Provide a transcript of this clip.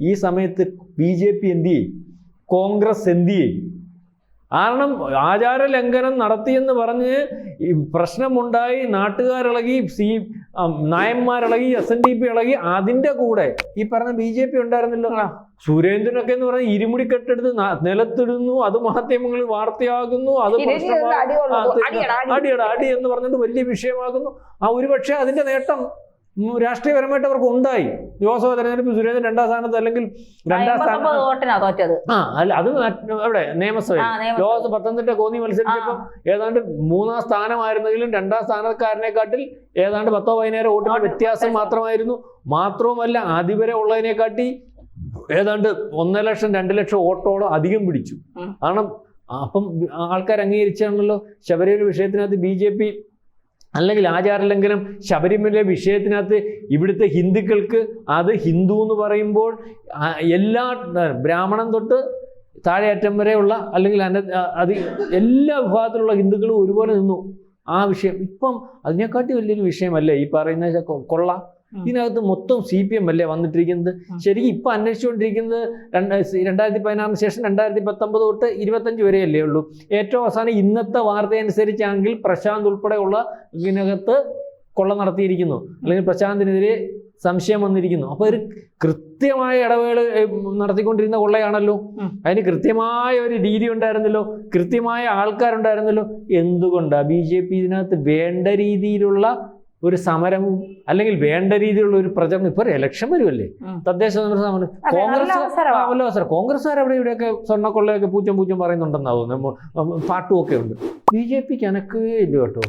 ഈ സമയത്ത് BJP എന്ത് ചെയ്യും, കോൺഗ്രസ് എന്ത് ചെയ്യും? കാരണം ആചാര ലംഘനം നടത്തിയെന്ന് പറഞ്ഞ് പ്രശ്നമുണ്ടായി, നാട്ടുകാരിളകി, നായന്മാരിളകി, SNDP ഇളകി. അതിൻ്റെ കൂടെ ഈ പറഞ്ഞ BJP ഉണ്ടായിരുന്നല്ലോ. സുരേന്ദ്രനൊക്കെ എന്ന് പറഞ്ഞാൽ ഇരുമുടി കെട്ടെടുത്ത് നിലത്തിടുന്നു, അത് മാധ്യമങ്ങളിൽ വാർത്തയാകുന്നു, അത് അടി എന്ന് പറഞ്ഞിട്ട് വലിയ വിഷയമാകുന്നു. ഒരുപക്ഷെ അതിന്റെ നേട്ടം രാഷ്ട്രീയപരമായിട്ട് അവർക്ക് ഉണ്ടായി. ലോക്സഭ തെരഞ്ഞെടുപ്പ് സുരേന്ദ്രൻ 2ാം സ്ഥാനത്ത്, അല്ലെങ്കിൽ 2ാം സ്ഥാനം അത് എവിടെ നിയമസഭയിൽ. ലോക്സഭ പത്തനംതിട്ട കോന്നി മത്സരിച്ചപ്പോൾ ഏതാണ്ട് 3ാം സ്ഥാനമായിരുന്നെങ്കിലും 2ാം സ്ഥാനക്കാരനെക്കാട്ടിൽ ഏതാണ്ട് 10-15 വോട്ടിന്റെ വ്യത്യാസം മാത്രമായിരുന്നു. മാത്രവുമല്ല, അതുവരെ ഉള്ളതിനെക്കാട്ടി ഏതാണ്ട് 1 ലക്ഷം 2 ലക്ഷം വോട്ടോളം അധികം പിടിച്ചു. കാരണം അപ്പം ആൾക്കാർ അംഗീകരിച്ചാണല്ലോ ശബരിമല വിഷയത്തിനകത്ത് BJP അല്ലെങ്കിൽ ആചാരലംഘനം ശബരിമല വിഷയത്തിനകത്ത് ഇവിടുത്തെ ഹിന്ദുക്കൾക്ക്, അത് ഹിന്ദു എന്ന് പറയുമ്പോൾ എല്ലാ ബ്രാഹ്മണൻ തൊട്ട് താഴെയറ്റം വരെയുള്ള അല്ലെങ്കിൽ എല്ലാ വിഭാഗത്തിലുള്ള ഹിന്ദുക്കളും ഒരുപോലെ നിന്നു ആ വിഷയം. ഇപ്പം അതിനെക്കാട്ടി വലിയൊരു വിഷയമല്ലേ ഈ പറയുന്ന കൊള്ള. ഇതിനകത്ത് മൊത്തം CPM അല്ലേ വന്നിട്ടിരിക്കുന്നത്. ശരിക്കും ഇപ്പം അന്വേഷിച്ചുകൊണ്ടിരിക്കുന്നത് 2016 ശേഷം 2019 തൊട്ട് 25 വരെയല്ലേ ഉള്ളൂ. ഏറ്റവും അവസാനം ഇന്നത്തെ വാർത്ത അനുസരിച്ചാണെങ്കിൽ പ്രശാന്ത് ഉൾപ്പെടെയുള്ള ഇതിനകത്ത് കൊള്ള നടത്തിയിരിക്കുന്നു, അല്ലെങ്കിൽ പ്രശാന്തിനെതിരെ സംശയം വന്നിരിക്കുന്നു. അപ്പോൾ ഒരു കൃത്യമായ ഇടവേള നടത്തിക്കൊണ്ടിരുന്ന കൊള്ളയാണല്ലോ. അതിന് കൃത്യമായ ഒരു രീതി ഉണ്ടായിരുന്നല്ലോ, കൃത്യമായ ആൾക്കാരുണ്ടായിരുന്നല്ലോ. എന്തുകൊണ്ടാണ് BJP ഇതിനകത്ത് വേണ്ട രീതിയിലുള്ള ഒരു സമരവും അല്ലെങ്കിൽ വേണ്ട രീതിയിലുള്ള ഒരു പ്രചരണം? ഇപ്പൊ ഇലക്ഷൻ വരുമല്ലേ, തദ്ദേശ സമരം, കോൺഗ്രസ്സുകാർ അവിടെ ഇവിടെയൊക്കെ സ്വർണ്ണക്കൊള്ളയൊക്കെ പൂച്ചം പറയുന്നുണ്ടെന്നാ തോന്നുന്നു, പാട്ടുമൊക്കെ ഉണ്ട്. BJPക്ക് അനക്കുകയേ ഇല്ല കേട്ടോ.